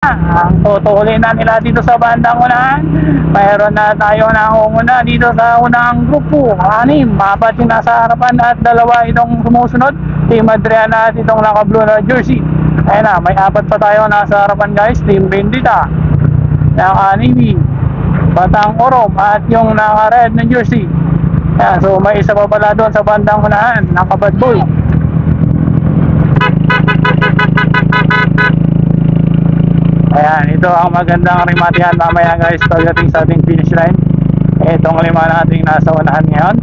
Ang tutuloy na nila dito sa bandang unahan. Mayroon na tayo nangunguna dito sa unang grupo. 6, apat yung nasa harapan at 2 itong sumusunod. Team Adriana at itong naka-blue na jersey. Ayun na, may 4 pa tayo nasa harapan guys. Team Bendita, naka-navy, Batang Orom at yung naka-red na jersey. Ayan, so may isa pa pala doon sa bandang unahan, naka-bad boy. Ayan, ito ang magandang rematihan mamaya guys pagdating sa ating finish line. Itong 5 nating nasa unahan ngayon.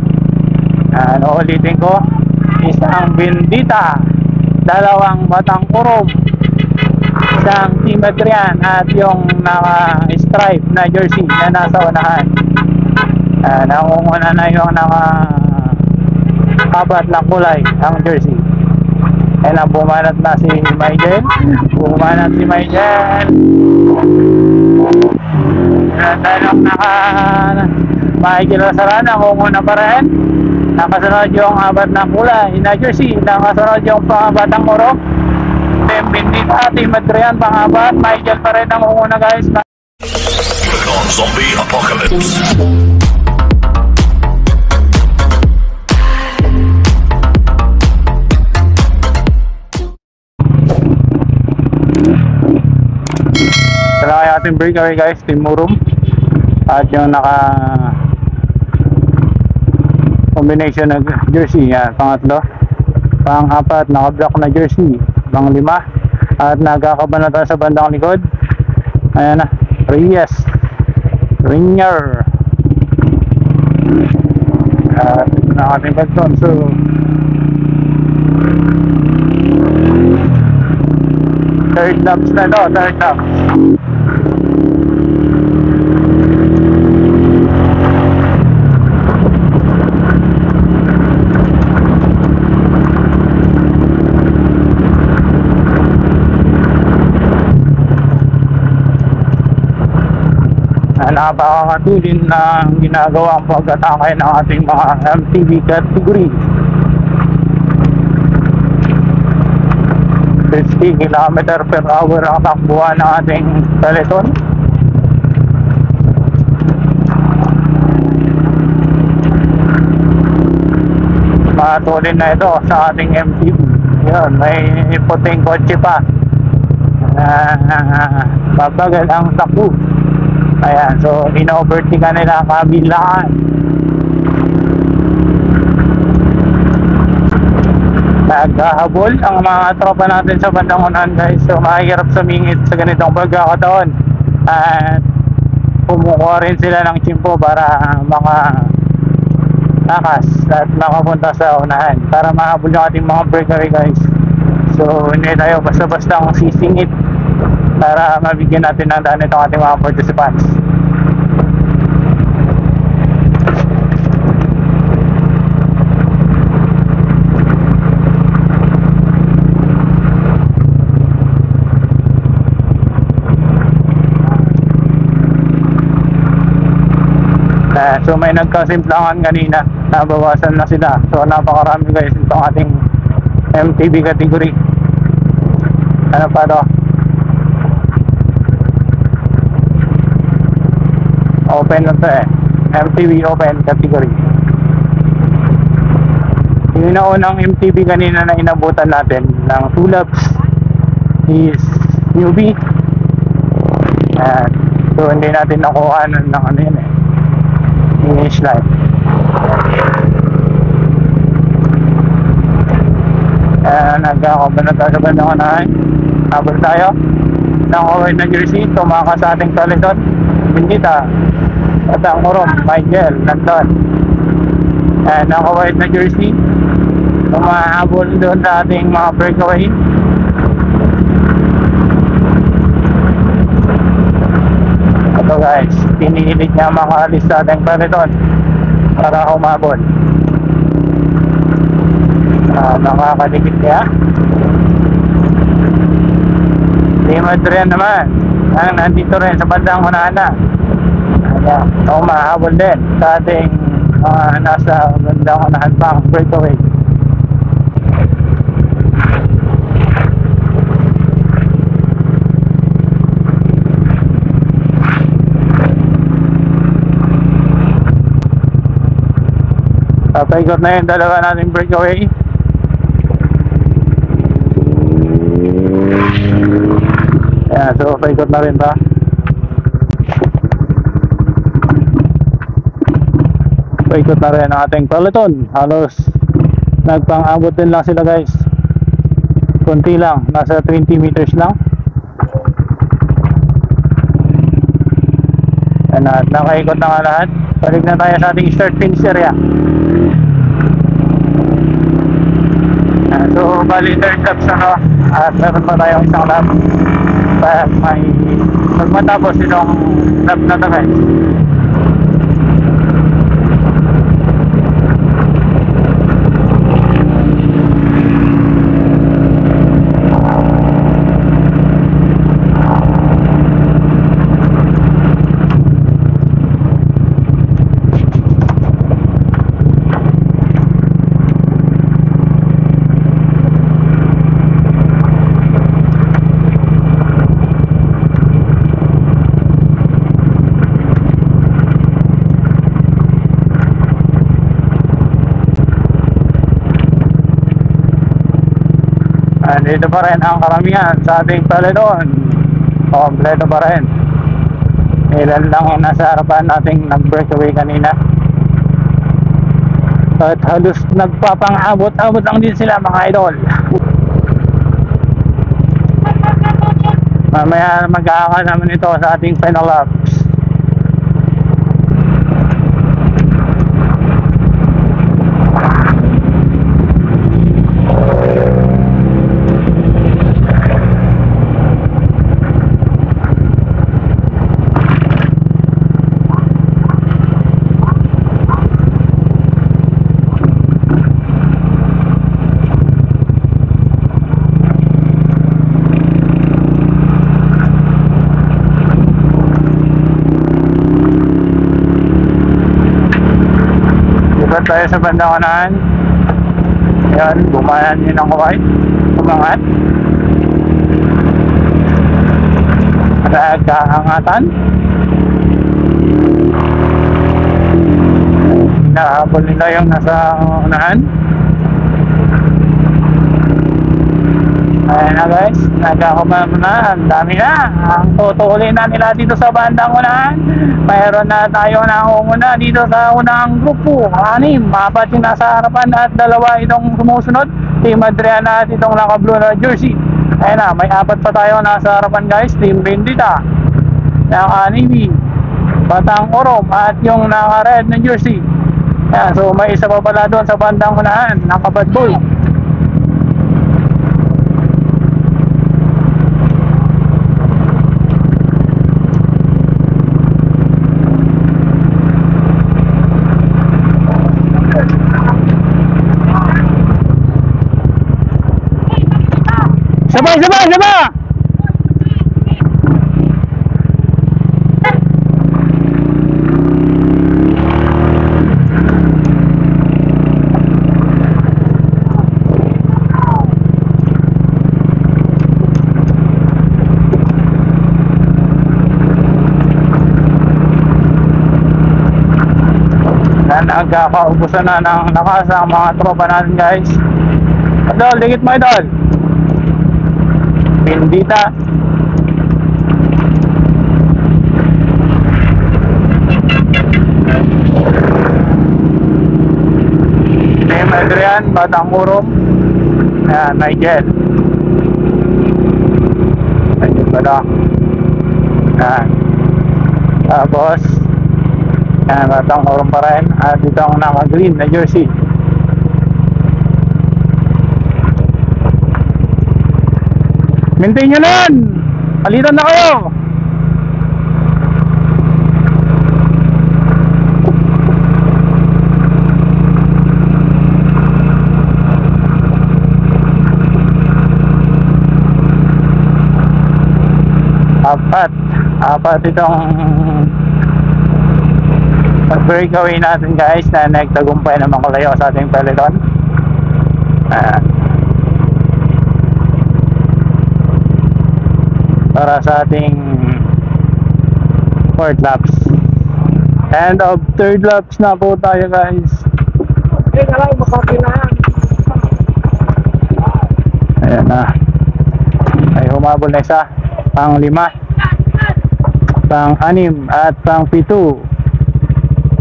Ulitin ko, isang Bendita, 2 Batang Orom, isang Team Adrian at yung naka-stripe na jersey na nasa unahan. Nangunguna na yung naka-apat na kulay ang jersey. Ayan, bumanat na si Michael. Bumanat si Michael. Tanong Michael Lasarana, kunguna pa rin. Nakasunod yung 4 na kulay na jersey. Nakasunod yung Batang Orom. Team Bendita, Team Adrian, pang-4. Michael pa rin ang kunguna guys. Zombie Apocalypse. Sala kaya ating breakaway guys, Team Murum. At yung naka combination na jersey, yan, pang-3. Pang-4, naka-black na jersey. Pang-5, at nagkakabanata sa bandang likod. Ayan na, Reyes, Ringer. At na ating pagton. So third laps na ito, third laps. Napakakatulin na ginagawa ang pag-atake ng ating mga MTB category. 50 km per hour ang takbuhan ng ating peloton. Matulin na ito sa ating MTB. Yun, may puting kotse pa. Babagal ang takbo. Ayan, so in-overtake ka nila kabilaan. Naghahabol ang mga tropa natin sa bandang unahan guys. So mahirap sumingit sa ganitong pagkakataon. At kumukuha rin sila ng tsimpo para makatakas at makapunta sa unahan, para mahabol yung ating mga breakaway guys. So hindi tayo basta-basta ang sisingit para mabigyan natin ng daan itong ating mga participants. So may nagkasimplangan kanina, nabawasan na sila. So napakarami guys itong ating MTB category. Ano pa to? Open na to MTB open category. Yung naunang MTB kanina na inabutan natin ng 2 laps is newbie. So hindi natin nakuha ng ano yun finish line. Nagkakaban na tayo sa bandang unahan. Habol tayo ng white na jersey, tumakas sa ating peloton. Bendita, Batang Orom, Michael, nandun. Naka-white na jersey, tumahabol doon sa ating mga breakaway. Ito guys, pinilit niya makaalis sa ating peloton para umabol. Nakakalikit kaya. Team Adrian naman nandito rin sa bandang unahan na. Umahabol din sa ating nasa bandang unahan pang breakaway. Papaikot na yung dalawa nating breakaway. Ayan, so paikot na rin ba? Paikot na rin ang ating peloton. Halos nagpang-abot din lang sila guys. Kunti lang, nasa 20 meters lang. Ayan, at nakaikot na nga lahat. Balik na tayo sa ating start finish area. Ayan, so bali third laps na, at meron pa tayong isang lap para may magmatapos itong lap na to guys. Dito pa rin ang karamihan sa ating peloton. Kompleto pa rin. Ilan lang yung nasa harapan nating nag-breakaway kanina. At halos nagpapang-abot-abot lang din sila mga idol. Mamaya mag-aaka naman ito sa ating final laps. Tayo sa bandang kanan. Ayan, bumayan yun ang kaway. Umangat. Nagkahangatan. Nahabol nila yung nasa unahan. Ayan na guys, nagkakumam na, ang dami na. Ang tutuloy na nila dito sa bandang unahan. Mayroon na tayo na una dito sa unang grupo. 6, 4 yung nasa harapan at 2 itong sumusunod. Team Adriana at itong naka-blue na jersey. Ayan na, may 4 pa tayo nasa harapan guys. Team Bendita, naka-navy, Batang Orom at yung naka-red na jersey. Ayan, so may isa pa pala doon sa bandang unahan, naka-bad boy. Sabay! Nagkakaubusan na ng lakas ang mga tropa natin guys. Idol, dikit mo idol. Bendita. Team Adrian, Batang Orom. Ayan, Nigel. Nigel pala. Ayan. Tapos ayan, Batang Orom pa rin. At ito ang naka-green na jersey. Maintain nyo na yan! Palitan na kayo! Apat itong pag-breakaway natin guys na nagtagumpay na makalayo sa ating peloton. Para sa ating 4th laps. End of 3rd laps na po tayo guys. Ayan na. Ay humabol na isa. Pang 5, pang 6 at pang 7,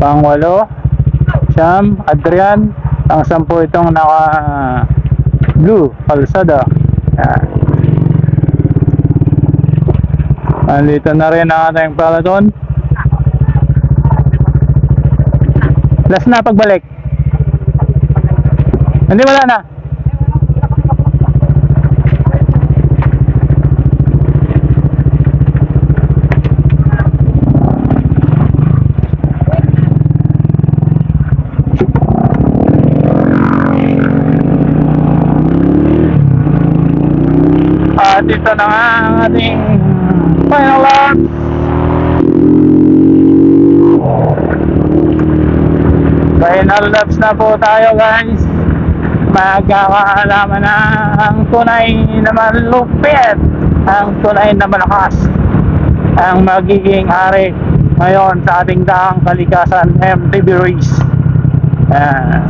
pang 8, Siyam, Adrian, pang 10 itong naka blue, Kalsada. Ayan. Andito na rin ang ating peloton. Last na pagbalik. Hindi, wala na. Dito na nga ang ating final lap. Final laps na po tayo, guys. Magkakaalaman na ang tunay na malupit, ang tunay na malakas, ang magiging hari ngayon sa ating daang kalikasan MTB race.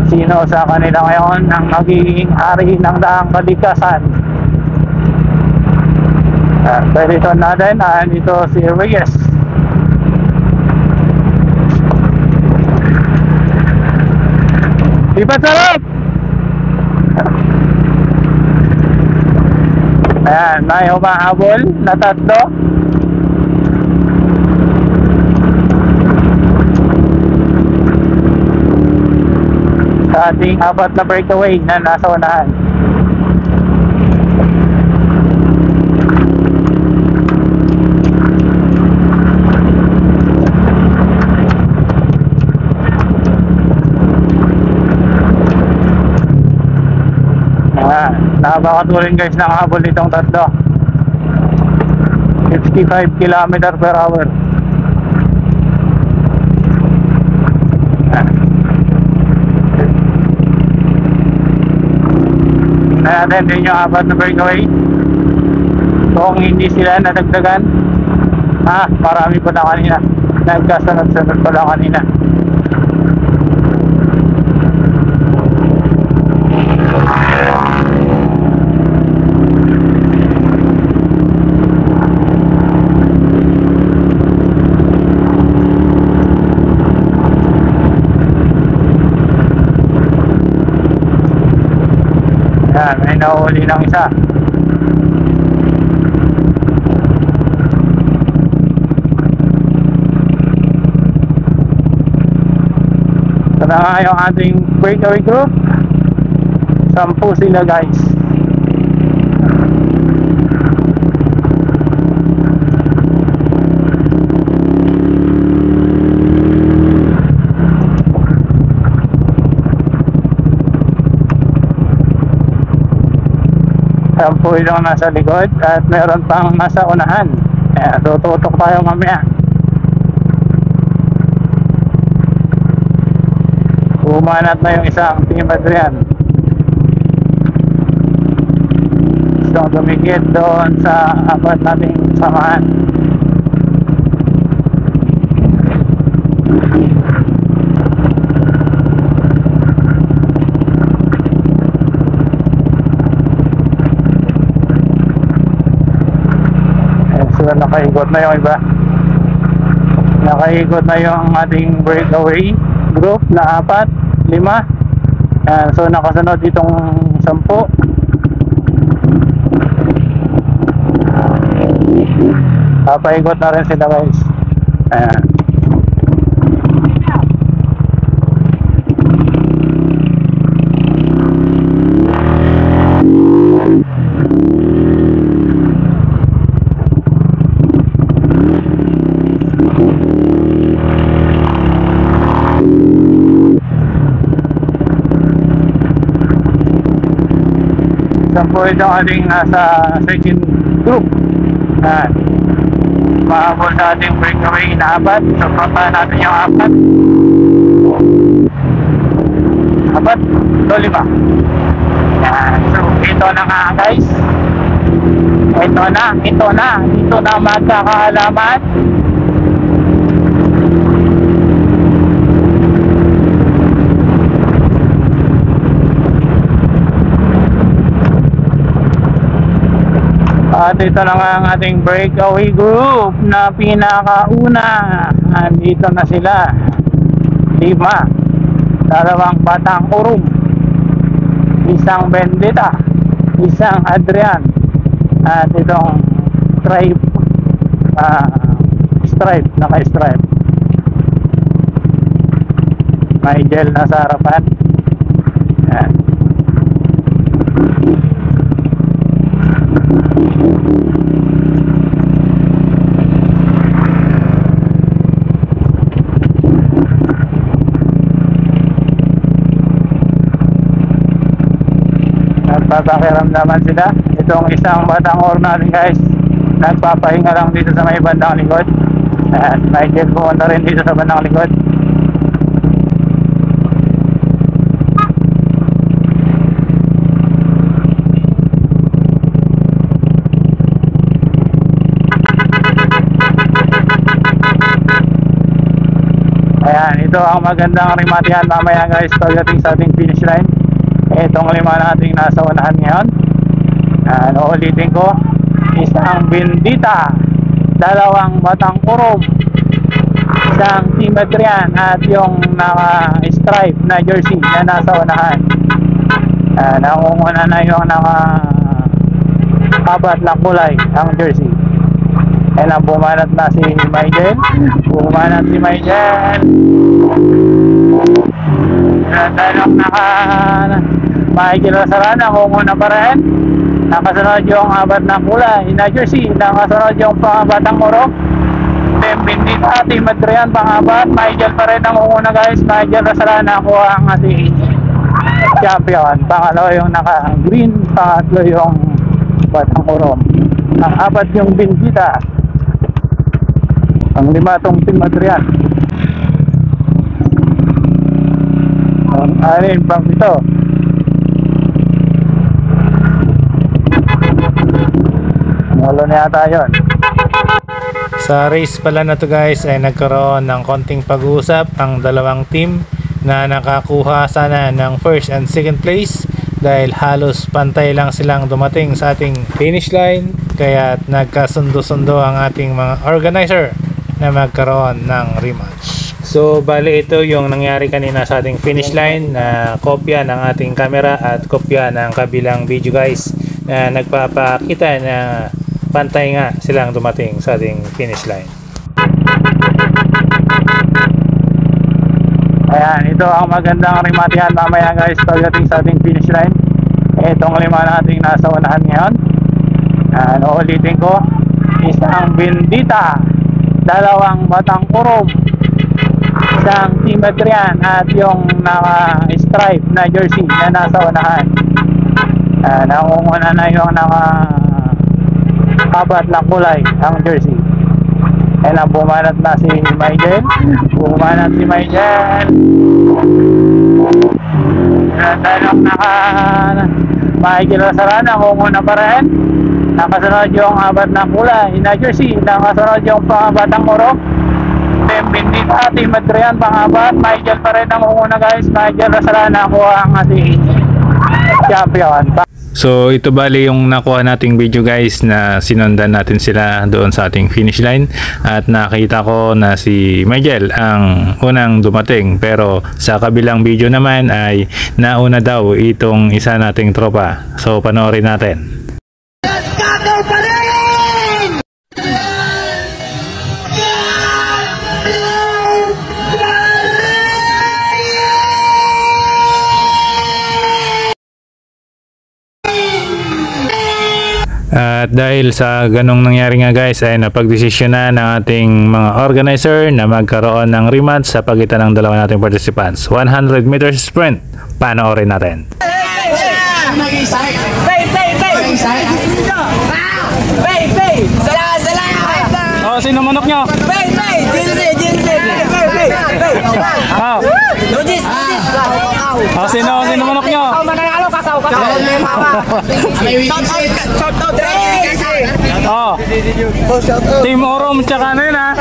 Sino sa kanila ngayon ang magiging hari ng daang kalikasan? Dito natin, dito si Reyes. Lipat sarap! Ayan, may humahabol na 3. Sa ating 4 na breakaway na nasa unahan. Napakatuloy guys ng habol nitong 3. 55 km/h. Natin din yung 4 na breakaway. Kung hindi sila nadagdagan, marami pa na kanina. Nagkasunod-sunod pa lang kanina. Ayan, may nahuli ng isa. Ito na nga yung ating breakaway group. 10 sila guys. Sampu yung nasa likod at meron pang nasa unahan. Ayan, tututok tayo mamaya. Umanat na yung isang Team Adrian. Gusto dumikit doon sa 4 nating samahan. Nakaikot na yung iba. Nakaikot na yung ating breakaway group na 4, 5. So nakasunod itong 10. Papaikot na rin sila guys. Ayan. Sampo ito ating nasa second group. Mahabol sa ating breakaway na 4. So papa natin yung 4. 4 to 5. So ito na nga guys. Ito na dito na magkakaalaman. At ito na nga ang ating breakaway group na pinakauna. Nandito na sila. 5, 2 Batang Urum, 1 Bendita, 1 Adrian, at itong stripe, naka-stripe. May gel na sa harapan. Yan. Nagpapakiramdaman sila. Itong 1 Batang Urum natin guys, nagpapahinga lang dito sa may bandang likod. At may gel pumunta rin dito sa bandang likod. Ayan, ito ang magandang rematihan mamaya guys pagdating sa ating finish line. Itong 5 nating nasa unahan ngayon. Ulitin ko, 1 Bendita, 2 Batang Urum, 1 Team Adrian, at yung naka-stripe na jersey na nasa unahan. Nangunguna na yung naka-kabat lang kulay ang jersey. Ayan, bumanat na si Michael. Bumanat si Michael. Dalawang Michael Lasaran, nangunguna pa rin. Nakasunod yung abat ng kulay na jersey. Nakasunod yung Batang Urum. Team Bendita, Team Adrian, pang-abat. Michael pa rin nangunguna guys. Michael Lasaran, nakuha ang ating champion. Pangalawa yung naka-green. Pangatlo yung Batang Urum. Ang-abat yung Bendita. Ang 5 tong Team Adrian. Ang 6 pang ito. Wala na yata yun. Sa race pala na to guys ay nagkaroon ng konting pag-uusap ang dalawang team na nakakuha sana ng first and second place dahil halos pantay lang silang dumating sa ating finish line, kaya nagkasundo-sundo ang ating mga organizer na magkaroon ng rematch. So bali ito yung nangyari kanina sa ating finish line na kopya ng ating camera at kopya ng kabilang video guys na nagpapakita na pantay nga silang dumating sa ating finish line. Ayan, ito ang magandang rematihan mamaya guys pagdating sa ating finish line. Itong 5 nating nasa unahan ngayon. Ulitin ko, 1 Bendita, 2 Batang Urum, 1 Team Adrian, at yung naka-stripe na jersey na nasa unahan. Nangunguna na yung naka-kabat lang kulay ang jersey. Ayan, bumanat na si Michael. Bumanat si Michael. Dalawang Michael Lasaran, nangunguna pa rin. Nakasunod yung abat ng kulay na jersey. Nakasunod yung Batang Urum. Team Bendita, Team Adrian, pang-abat. Michael pa rin nangunguna guys. Michael Lasaran, nakuha ang ating champion. So ito bali yung nakuha nating video guys na sinundan natin sila doon sa ating finish line, at nakita ko na si Miguel ang unang dumating, pero sa kabilang video naman ay nauna daw itong isa nating tropa. So panoorin natin. At dahil sa ganong nangyari nga guys ay napagdesisyon na ng ating mga organizer na magkaroon ng rematch sa pagitan ng dalawa nating participants. 100 meters sprint. Panoorin natin. Oh, sino manok nyo? Oh, sino manok nyo? Oh, Team Urum tsaka ano yun ha?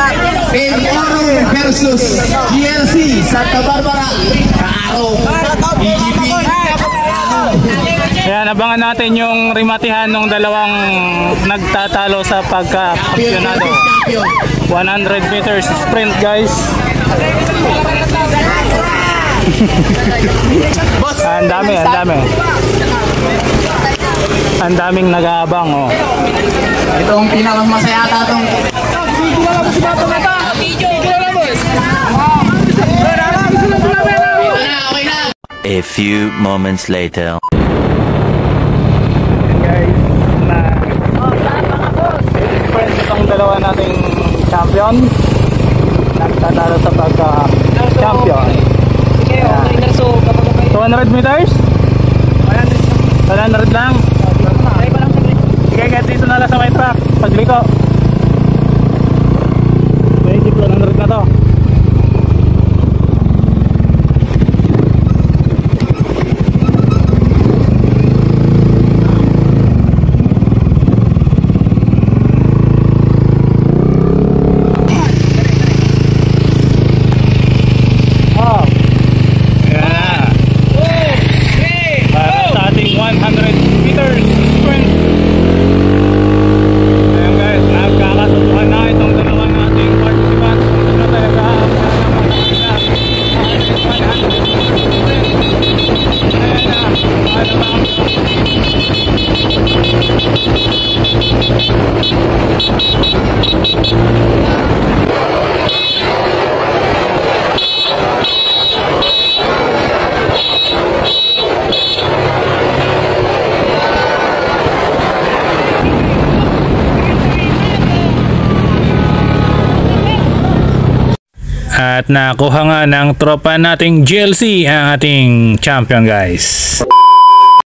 Team Urum versus GLC Santa Barbara Kaaro EGP. Ayan, Yan, abangan natin yung rimatihan ng dalawang nagtatalo sa pagka-kampyonado. 100 meters sprint, guys. Ang dami, ang dami. Ang daming nag-aabang, oh. Itong pinakamasaya ata itong A few moments later. Guys, itong dalawa nating champion nagtatalo sa pagka-champion. 200 meters? 100 lang? Sige, get dito na lang sa may track. Pagliko. 100 na to. At nakuha nga ng tropa nating GLC ang ating champion, guys.